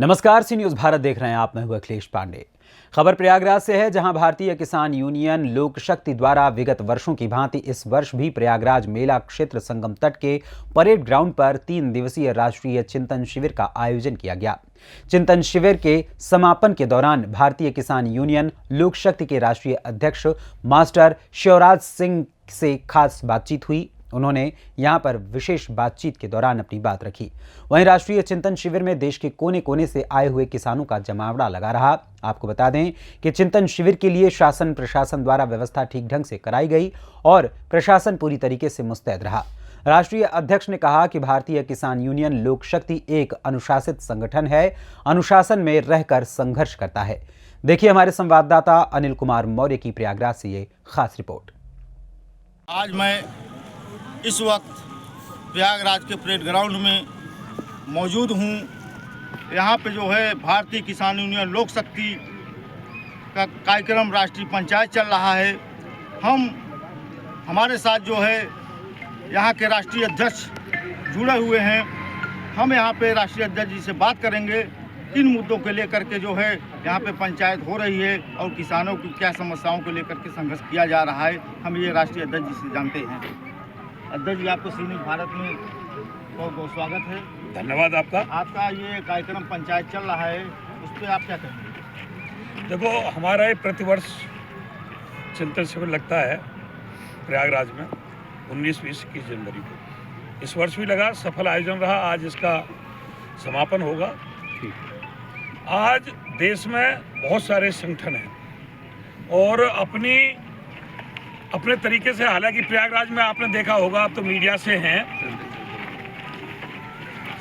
नमस्कार, सी न्यूज़ भारत देख रहे हैं आप। मैं हूं अखिलेश पांडे। खबर प्रयागराज से है, जहां भारतीय किसान यूनियन लोक शक्ति द्वारा विगत वर्षों की भांति इस वर्ष भी प्रयागराज मेला क्षेत्र संगम तट के परेड ग्राउंड पर 3 दिवसीय राष्ट्रीय चिंतन शिविर का आयोजन किया गया। चिंतन शिविर के समापन के दौरान भारतीय किसान यूनियन लोक शक्ति के राष्ट्रीय अध्यक्ष मास्टर शिवराज सिंह से खास बातचीत हुई। उन्होंने यहां पर विशेष बातचीत के दौरान अपनी बात रखी। वहीं राष्ट्रीय चिंतन शिविर में देश के कोने कोने से आए हुए किसानों का जमावड़ा लगा रहा। आपको बता दें कि चिंतन शिविर के लिए शासन प्रशासन द्वारा व्यवस्था ठीक ढंग से कराई गई और प्रशासन पूरी तरीके से मुस्तैद रहा। राष्ट्रीय अध्यक्ष ने कहा कि भारतीय किसान यूनियन लोक शक्ति एक अनुशासित संगठन है, अनुशासन में रहकर संघर्ष करता है। देखिए हमारे संवाददाता अनिल कुमार मौर्य की प्रयागराज से ये खास रिपोर्ट। आज मैं इस वक्त प्रयागराज के परेड ग्राउंड में मौजूद हूँ। यहाँ पे जो है भारतीय किसान यूनियन लोक शक्ति का कार्यक्रम राष्ट्रीय पंचायत चल रहा है। हमारे साथ जो है यहाँ के राष्ट्रीय अध्यक्ष जुड़े हुए हैं। हम यहाँ पे राष्ट्रीय अध्यक्ष जी से बात करेंगे किन मुद्दों को लेकर के जो है यहाँ पे पंचायत हो रही है और किसानों की क्या समस्याओं को लेकर के संघर्ष किया जा रहा है। हम ये राष्ट्रीय अध्यक्ष जी से जानते हैं। अध्यक्ष जी, आपको सी न्यूज़ भारत में बहुत बहुत स्वागत है। धन्यवाद आपका ये कार्यक्रम पंचायत चल रहा है, उस पर आप क्या कहेंगे? देखो, हमारा ये प्रतिवर्ष चिंतन शिविर लगता है प्रयागराज में 19, 20, 21 जनवरी को। इस वर्ष भी लगा, सफल आयोजन रहा। आज इसका समापन होगा। आज देश में बहुत सारे संगठन हैं और अपने तरीके से, हालांकि प्रयागराज में आपने देखा होगा, आप तो मीडिया से हैं,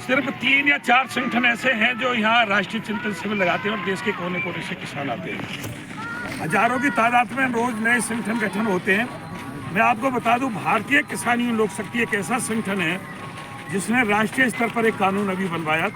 सिर्फ 3 या 4 संगठन ऐसे हैं जो यहाँ राष्ट्रीय चिंतन शिविर लगाते हैं और देश के कोने कोने से किसान आते हैं। हजारों की तादाद में रोज नए संगठन गठन होते हैं। मैं आपको बता दूं, भारतीय किसान यूनियन लोक शक्ति एक ऐसा संगठन है जिसने राष्ट्रीय स्तर पर एक कानून अभी बनवाया।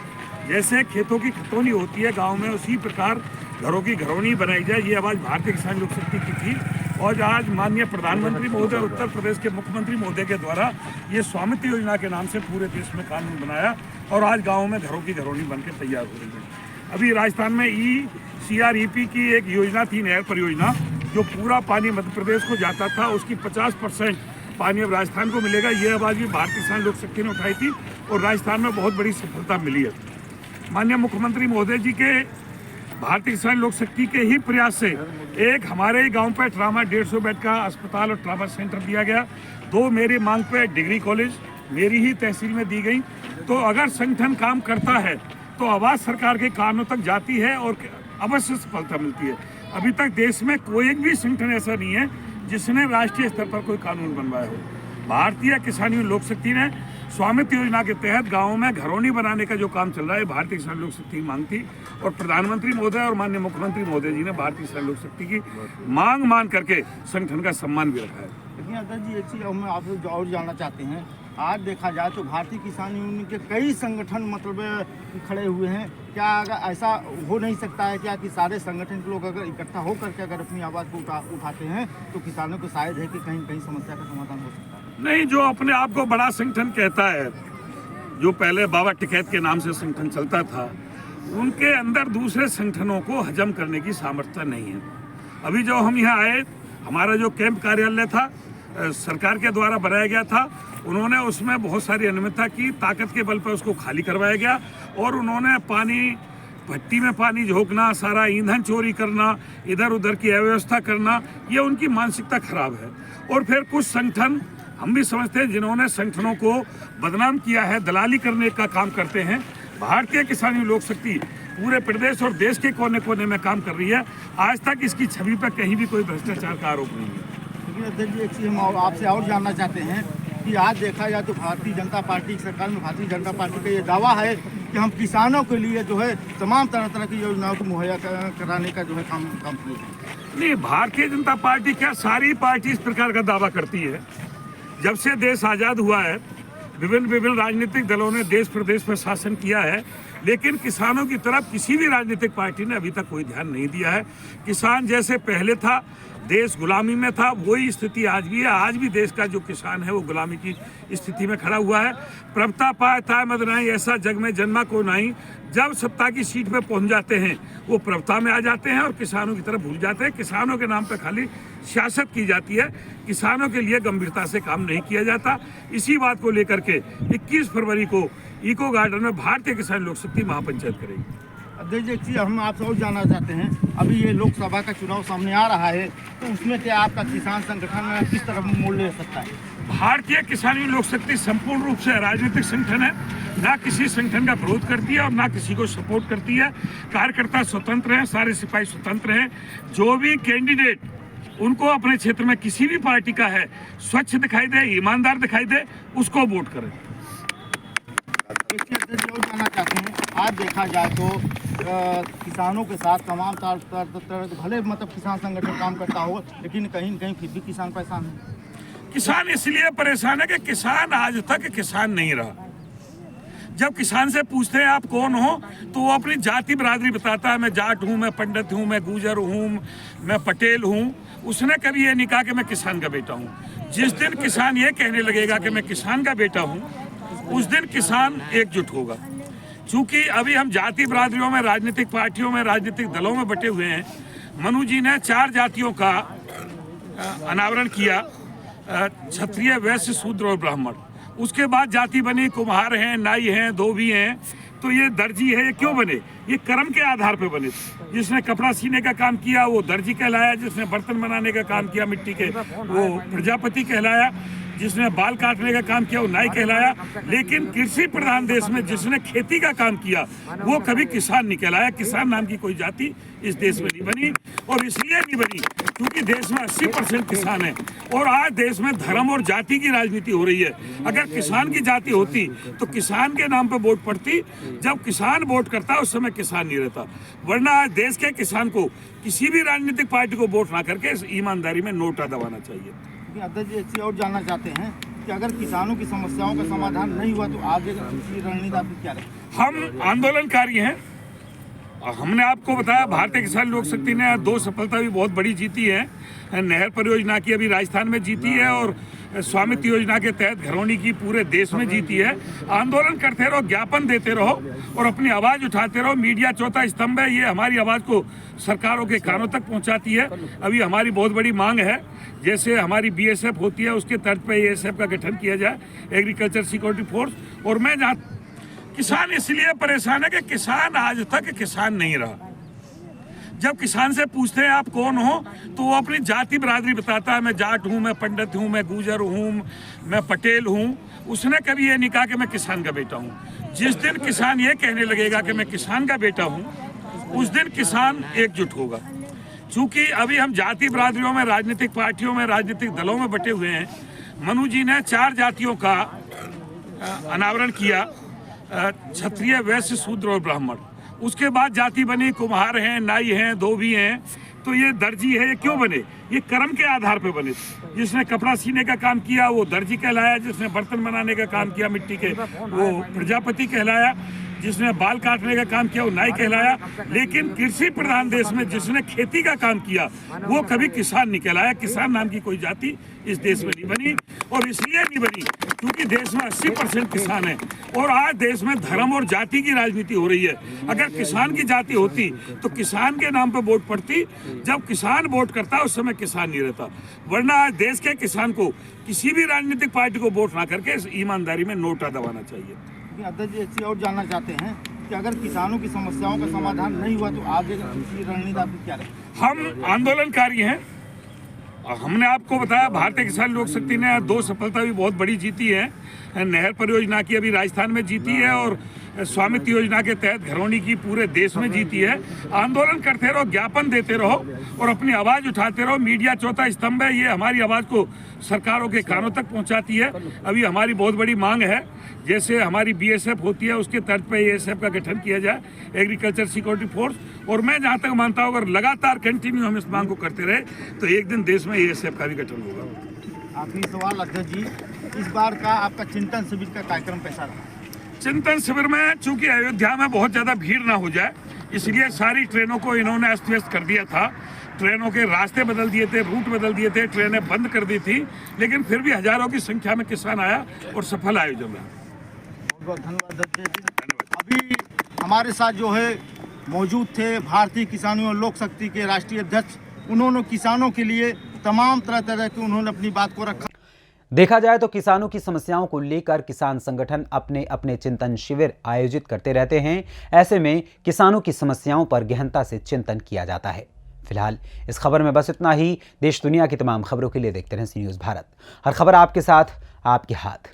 जैसे खेतों की खतौनी होती है गाँव में, उसी प्रकार घरों की घरौनी बनाई जाए। ये आवाज़ भारतीय किसान लोक शक्ति की थी और आज माननीय प्रधानमंत्री महोदय और उत्तर प्रदेश के मुख्यमंत्री महोदय के द्वारा ये स्वामित्व योजना के नाम से पूरे देश में कानून बनाया और आज गाँव में घरों की घरौनी बनकर तैयार हो रही है। अभी राजस्थान में ECREP की एक योजना थी, नहर परियोजना, जो पूरा पानी मध्य प्रदेश को जाता था, उसकी 50% पानी अब राजस्थान को मिलेगा। ये आवाज़ भी भारतीय किसान लोक शक्ति ने उठाई थी और राजस्थान में बहुत बड़ी सफलता मिली है। माननीय मुख्यमंत्री महोदय जी के भारतीय किसान लोक शक्ति के ही प्रयास से एक हमारे ही गांव पर ट्रामा 150 बेड का अस्पताल और ट्रामा सेंटर दिया गया। 2 मेरी मांग पे डिग्री कॉलेज मेरी ही तहसील में दी गई। तो अगर संगठन काम करता है तो आवाज़ सरकार के कानों तक जाती है और अवश्य सफलता मिलती है। अभी तक देश में कोई भी संगठन ऐसा नहीं है जिसने राष्ट्रीय स्तर पर कोई कानून बनवाया हो। भारतीय किसान यूनियन लोक शक्ति ने स्वामित्व योजना के तहत गाँव में घरौनी बनाने का जो काम चल रहा है, भारतीय किसान लोक शक्ति की मांग थी और प्रधानमंत्री महोदय और माननीय मुख्यमंत्री महोदय जी ने भारतीय किसान लोक शक्ति की मांग मान करके संगठन का सम्मान भी रखा है। लेकिन अध्यक्ष जी, एक चीज़ हम आपसे और जानना चाहते हैं। आज देखा जाए तो भारतीय किसान यूनियन के कई संगठन मतलब खड़े हुए हैं। क्या अगर ऐसा हो नहीं सकता है क्या कि सारे संगठन के लोग अगर इकट्ठा होकर के अगर अपनी आवाज़ को उठाते हैं तो किसानों को शायद है कि कहीं कहीं समस्या का समाधान हो सकता है? नहीं, जो अपने आप को बड़ा संगठन कहता है, जो पहले बाबा टिकैत के नाम से संगठन चलता था, उनके अंदर दूसरे संगठनों को हजम करने की सामर्थ्य नहीं है। अभी जो हम यहाँ आए, हमारा जो कैंप कार्यालय था सरकार के द्वारा बनाया गया था, उन्होंने उसमें बहुत सारी अनियमितता की, ताकत के बल पर उसको खाली करवाया गया और उन्होंने भट्टी में पानी झोंकना, सारा ईंधन चोरी करना, इधर उधर की अव्यवस्था करना, ये उनकी मानसिकता खराब है। और फिर कुछ संगठन हम भी समझते हैं जिन्होंने संगठनों को बदनाम किया है, दलाली करने का काम करते हैं। भारतीय किसान यूनियन लोक शक्ति पूरे प्रदेश और देश के कोने कोने में काम कर रही है। आज तक इसकी छवि पर कहीं भी कोई भ्रष्टाचार का आरोप नहीं है। लेकिन अध्यक्ष जी, एक चीज़ हम आपसे और जानना चाहते हैं कि आज देखा जाए तो भारतीय जनता पार्टी की सरकार में भारतीय जनता पार्टी का ये दावा है कि हम किसानों के लिए जो है तमाम तरह की योजनाओं को मुहैया कराने का जो है काम किए हैं। नहीं, भारतीय जनता पार्टी क्या, सारी पार्टी इस प्रकार का दावा करती है। जब से देश आज़ाद हुआ है, विभिन्न राजनीतिक दलों ने देश प्रदेश पर शासन किया है, लेकिन किसानों की तरफ किसी भी राजनीतिक पार्टी ने अभी तक कोई ध्यान नहीं दिया है। किसान जैसे पहले था देश गुलामी में था, वही स्थिति आज भी है। आज भी देश का जो किसान है वो गुलामी की स्थिति में खड़ा हुआ है। प्रभुता पाए ताय मद नहीं, ऐसा जग में जन्मा को नहीं। जब सत्ता की सीट पे पहुंच जाते हैं वो प्रभुता में आ जाते हैं और किसानों की तरफ भूल जाते हैं। किसानों के नाम पे खाली सियासत की जाती है, किसानों के लिए गंभीरता से काम नहीं किया जाता। इसी बात को लेकर के 21 फरवरी को इको गार्डन में भारतीय किसान लोक शक्ति महापंचायत करेगी। अध्यक्ष जी, हम आपसे और जानना चाहते हैं, अभी ये लोकसभा का चुनाव सामने आ रहा है, तो उसमें क्या आपका किसान संगठन किस तरफ मोड़ ले सकता है? भारतीय किसान लोक शक्ति संपूर्ण रूप से राजनीतिक संगठन है, ना किसी संगठन का विरोध करती है और ना किसी को सपोर्ट करती है। कार्यकर्ता स्वतंत्र हैं, सारे सिपाही स्वतंत्र हैं। जो भी कैंडिडेट उनको अपने क्षेत्र में किसी भी पार्टी का है, स्वच्छ दिखाई दे, ईमानदार दिखाई दे, उसको वोट करें। और जानना चाहते हैं, आज देखा जाए तो किसानों के साथ तमाम भले मतलब किसान संगठन काम करता हो, लेकिन कहीं न कहीं फिर भी किसान परेशान है। किसान इसलिए परेशान है कि किसान आज तक किसान नहीं रहा। जब किसान से पूछते हैं आप कौन हो, तो वो अपनी जाति बिरादरी बताता है, मैं जाट हूँ, मैं पंडित हूँ, मैं गुजर हूँ, मैं पटेल हूँ। उसने कभी ये नहीं कहा कि मैं किसान का बेटा हूँ। जिस दिन किसान ये कहने लगेगा कि मैं किसान का बेटा हूँ, उस दिन किसान एकजुट होगा। चूंकि अभी हम जाति बिरादरियों में, राजनीतिक पार्टियों में, राजनीतिक दलों में बटे हुए हैं। मनु जी ने 4 जातियों का अनावरण किया, क्षत्रिय, वैश्य, शूद्र और ब्राह्मण। उसके बाद जाति बनी, कुम्हार हैं, नाई हैं, धोबी हैं। तो ये दर्जी है, ये क्यों बने? ये कर्म के आधार पे बने। जिसने कपड़ा सीने का काम किया वो दर्जी कहलाया, जिसने बर्तन बनाने का काम किया मिट्टी के वो प्रजापति कहलाया, जिसने बाल काटने का काम किया वो नाई कहलाया। लेकिन कृषि प्रधान देश में जिसने खेती का काम किया वो कभी किसान नहीं कहलाया। किसान नाम की कोई जाति इस देश में नहीं बनी, और इसलिए नहीं बनी क्योंकि देश में 80% किसान है। और आज देश में धर्म और जाति की राजनीति हो रही है। अगर किसान की जाति होती तो किसान के नाम पर वोट पड़ती। जब किसान वोट करता उस समय किसान नहीं रहता। वरना आज देश के किसान को किसी भी राजनीतिक पार्टी को वोट ना करके ईमानदारी में नोटा दबाना चाहिए। अध्यक्ष जी, और जानना चाहते हैं कि अगर किसानों की समस्याओं का समाधान नहीं हुआ तो आगे की रणनीति आपकी क्या रहेगी? हम आंदोलनकारी हैं। हमने आपको बताया भारतीय किसान लोक शक्ति ने 2 सफलता भी बहुत बड़ी जीती है। नहर परियोजना की अभी राजस्थान में जीती है और स्वामित्व योजना के तहत घरौनी की पूरे देश में जीती है। आंदोलन करते रहो, ज्ञापन देते रहो और अपनी आवाज़ उठाते रहो। मीडिया चौथा स्तंभ है, ये हमारी आवाज़ को सरकारों के कानों तक पहुंचाती है। अभी हमारी बहुत बड़ी मांग है, जैसे हमारी BSF होती है उसके तर्ज पे ASF का गठन किया जाए, एग्रीकल्चर सिक्योरिटी फोर्स। और मैं जहाँ किसान इसलिए परेशान है कि किसान आज तक किसान नहीं रहा। जब किसान से पूछते हैं आप कौन हो, तो वो अपनी जाति बिरादरी बताता है, मैं जाट हूँ, मैं पंडित हूँ, मैं गुजर हूँ, मैं पटेल हूँ। उसने कभी ये नहीं कहा कि मैं किसान का बेटा हूँ। जिस दिन किसान ये कहने लगेगा कि मैं किसान का बेटा हूँ, उस दिन किसान एकजुट होगा। चूंकि अभी हम जाति बिरादरियों में, राजनीतिक पार्टियों में, राजनीतिक दलों में बटे हुए हैं। मनु जी ने 4 जातियों का अनावरण किया, क्षत्रिय, वैश्य, शूद्र और ब्राह्मण। उसके बाद जाति बनी, कुम्हार हैं, नाई हैं, धोबी हैं। तो ये दर्जी है, ये क्यों बने? ये कर्म के आधार पे बने। जिसने कपड़ा सीने का काम किया वो दर्जी कहलाया, जिसने बर्तन बनाने का काम किया मिट्टी के वो प्रजापति कहलाया, जिसने बाल काटने का काम किया वो नाई कहलाया। लेकिन कृषि प्रधान देश में जिसने खेती का काम किया वो कभी किसान नहीं कहलाया। किसान नाम की कोई जाति इस देश में नहीं बनी, और इसलिए नहीं बनी क्योंकि देश में 80% किसान है। और आज देश में धर्म और जाति की राजनीति हो रही है। अगर किसान की जाति होती तो किसान के नाम पर वोट पड़ती। जब किसान वोट करता उस समय किसान नहीं रहता। वरना आज देश के किसान को किसी भी राजनीतिक पार्टी को वोट ना करके ईमानदारी में नोटा दबाना चाहिए। अध्यक्ष जी, और जानना चाहते हैं कि अगर किसानों की समस्याओं का समाधान नहीं हुआ तो आगे की रणनीति आपकी क्या रहेगी? हम आंदोलनकारी हैं। हमने आपको बताया भारतीय किसान लोक शक्ति ने 2 सफलता भी बहुत बड़ी जीती है। नहर परियोजना की अभी राजस्थान में जीती है और स्वामित्व योजना के तहत घरौनी की पूरे देश में जीती है। आंदोलन करते रहो, ज्ञापन देते रहो और अपनी आवाज़ उठाते रहो। मीडिया चौथा स्तंभ है, ये हमारी आवाज़ को सरकारों के कानों तक पहुंचाती है। अभी हमारी बहुत बड़ी मांग है, जैसे हमारी BSF होती है उसके तर्ज पे ASF का गठन किया जाए, एग्रीकल्चर सिक्योरिटी फोर्स। और मैं जहाँ तक मानता हूँ अगर लगातार कंटिन्यू हम इस मांग को करते रहे तो एक दिन देश में ASF का भी गठन होगा। आखिरी सवाल अध्यक्ष जी, इस बार का आपका चिंतन शिविर का कार्यक्रम कैसा रहा? चिंतन शिविर में चूंकि अयोध्या में बहुत ज़्यादा भीड़ ना हो जाए इसलिए सारी ट्रेनों को इन्होंने अस्त व्यस्त कर दिया था। ट्रेनों के रास्ते बदल दिए थे, रूट बदल दिए थे, ट्रेनें बंद कर दी थी, लेकिन फिर भी हजारों की संख्या में किसान आया और सफल आयोजन रहा। बहुत बहुत धन्यवाद अध्यक्ष जी। अभी हमारे साथ जो है मौजूद थे भारतीय किसान यूनियन लोक शक्ति के राष्ट्रीय अध्यक्ष। उन्होंने किसानों के लिए तमाम तरह की उन्होंने अपनी बात को रखा। देखा जाए तो किसानों की समस्याओं को लेकर किसान संगठन अपने अपने चिंतन शिविर आयोजित करते रहते हैं। ऐसे में किसानों की समस्याओं पर गहनता से चिंतन किया जाता है। फिलहाल इस खबर में बस इतना ही। देश दुनिया की तमाम खबरों के लिए देखते रहें सी न्यूज़ भारत। हर खबर आपके साथ, आपके हाथ।